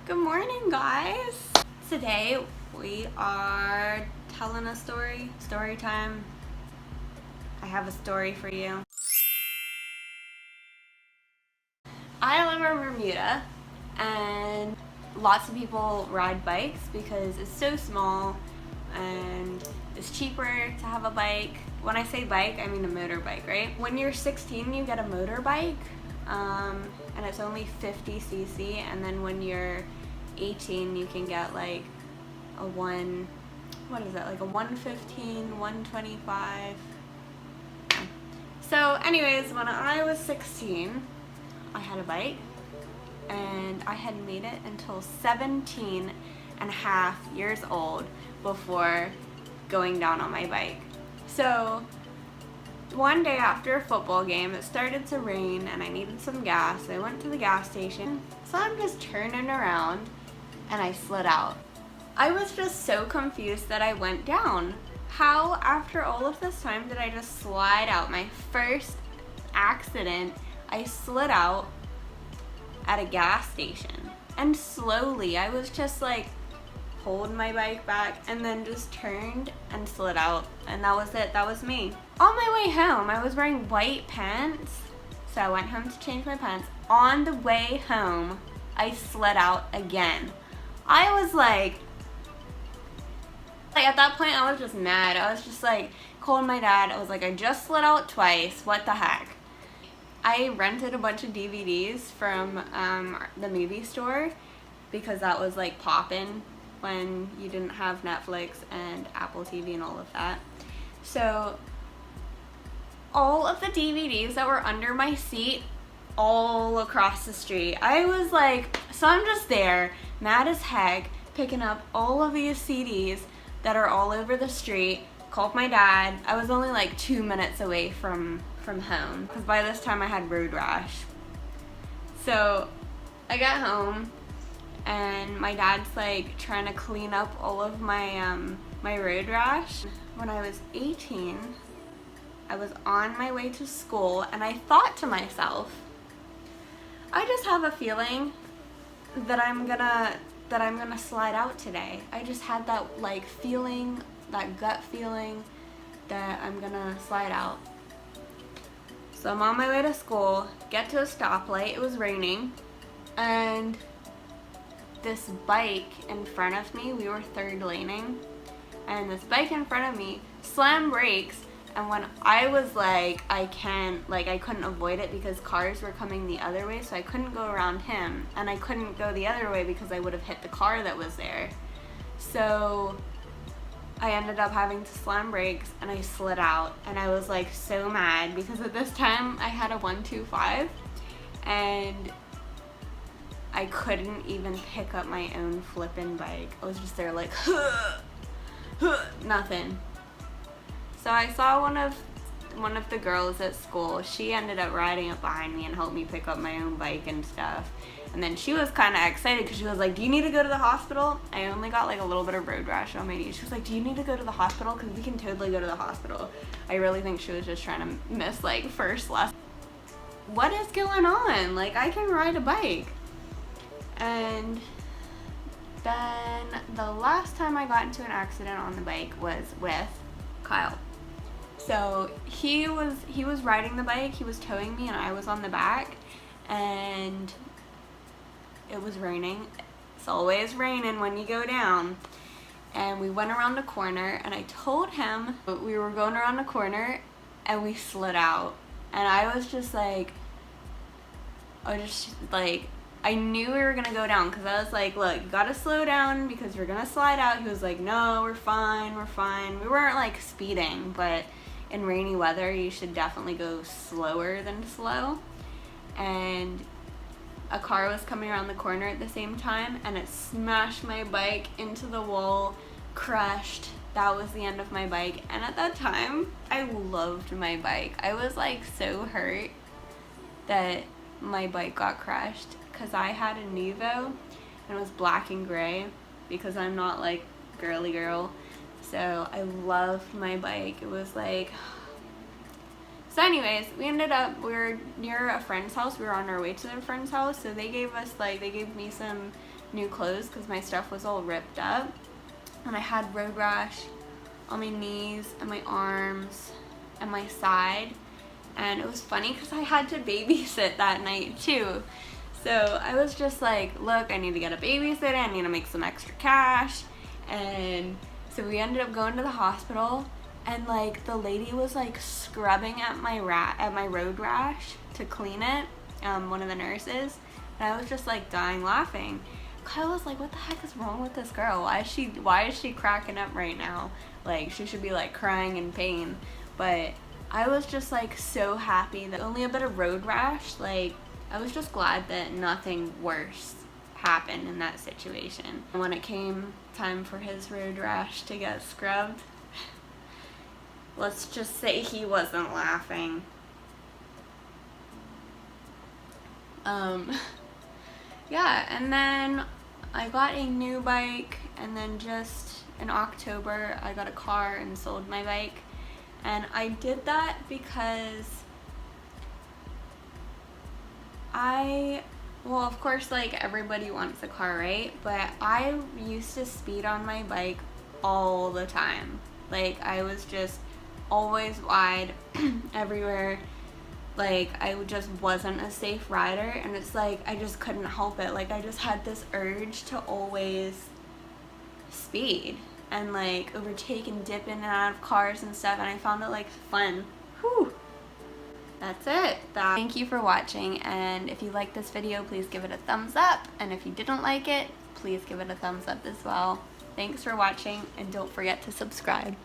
Good morning, guys. Today we are telling a story time. I have a story for you. I live in Bermuda and lots of people ride bikes because it's so small and it's cheaper to have a bike. When I say bike, I mean a motorbike, right? When you're 16, you get a motorbike, and it's only 50cc, and then when you're 18, you can get like a 115, 125. So anyways, when I was 16, I had a bike, and I hadn't made it until 17 and a half years old before going down on my bike. So one day after a football game, it started to rain and I needed some gas. I went to the gas station. So I'm just turning around and I slid out. I was just so confused that I went down. How, after all of this time, did I just slide out? My first accident, I slid out at a gas station. And slowly, I was just like, pulled my bike back and then just turned and slid out, and that was it. That was me. On my way home, I was wearing white pants, so I went home to change my pants. On the way home, I slid out again. I was like at that point I was just mad. I was just like, called my dad. I was like, I just slid out twice, what the heck. I rented a bunch of DVDs from the movie store because that was like poppin' when you didn't have Netflix and Apple TV and all of that. So all of the DVDs that were under my seat all across the street. I was like, so I'm just there, mad as heck, picking up all of these CDs that are all over the street. Called my dad. I was only like 2 minutes away from home because by this time I had road rash. So I got home and my dad's like trying to clean up all of my my road rash. When I was 18, I was on my way to school and I thought to myself, I just have a feeling that I'm gonna slide out today. I just had that like feeling, that gut feeling that I'm gonna slide out. So I'm on my way to school, get to a stoplight, it was raining, and this bike in front of me, we were third laning, and this bike in front of me slammed brakes, and when I was like, I couldn't avoid it because cars were coming the other way, so I couldn't go around him, and I couldn't go the other way because I would have hit the car that was there. So I ended up having to slam brakes and I slid out, and I was like so mad because at this time I had a 125 and I couldn't even pick up my own flippin' bike. I was just there like, nothing. So I saw one of the girls at school. She ended up riding up behind me and helped me pick up my own bike and stuff. And then she was kind of excited because she was like, do you need to go to the hospital? I only got like a little bit of road rash on my knee. She was like, do you need to go to the hospital? Because we can totally go to the hospital. I really think she was just trying to miss like first lesson. What is going on? Like, I can ride a bike. And then the last time I got into an accident on the bike was with Kyle. So he was riding the bike, he was towing me, and I was on the back, and it was raining. It's always raining when you go down. And we went around a corner, and I told him we were going around a corner, and we slid out. And I was just like, I knew we were gonna go down because I was like, look, you gotta slow down because you're gonna slide out. He was like, no, we're fine, we're fine. We weren't like speeding, but in rainy weather, you should definitely go slower than slow. And a car was coming around the corner at the same time and it smashed my bike into the wall, crushed. That was the end of my bike. And at that time, I loved my bike. I was like so hurt that my bike got crushed because I had a Nuvo and it was black and gray because I'm not like girly girl. So I loved my bike. It was like, so anyways, we were near a friend's house. We were on our way to their friend's house. So they gave me some new clothes because my stuff was all ripped up. And I had road rash on my knees and my arms and my side. And it was funny because I had to babysit that night too. So I was just like, look, I need to get a babysitter, I need to make some extra cash. And so we ended up going to the hospital, and like the lady was like scrubbing at my road rash to clean it, one of the nurses. And I was just like dying laughing. Kyle was like, what the heck is wrong with this girl? Why is she cracking up right now? Like, she should be like crying in pain. But I was just like so happy that only a bit of road rash. Like, I was just glad that nothing worse happened in that situation. When it came time for his road rash to get scrubbed, let's just say he wasn't laughing. Yeah, and then I got a new bike, and then just in October I got a car and sold my bike. And I did that because well, of course, like, everybody wants a car, right? But I used to speed on my bike all the time. Like, I was just always wide everywhere. Like, I just wasn't a safe rider, and it's like I just couldn't help it. Like, I just had this urge to always speed and like overtake and dip in and out of cars and stuff, and I found it like fun. Whew. That's it. Thank you for watching, and if you liked this video, please give it a thumbs up, and if you didn't like it, please give it a thumbs up as well. Thanks for watching, and don't forget to subscribe.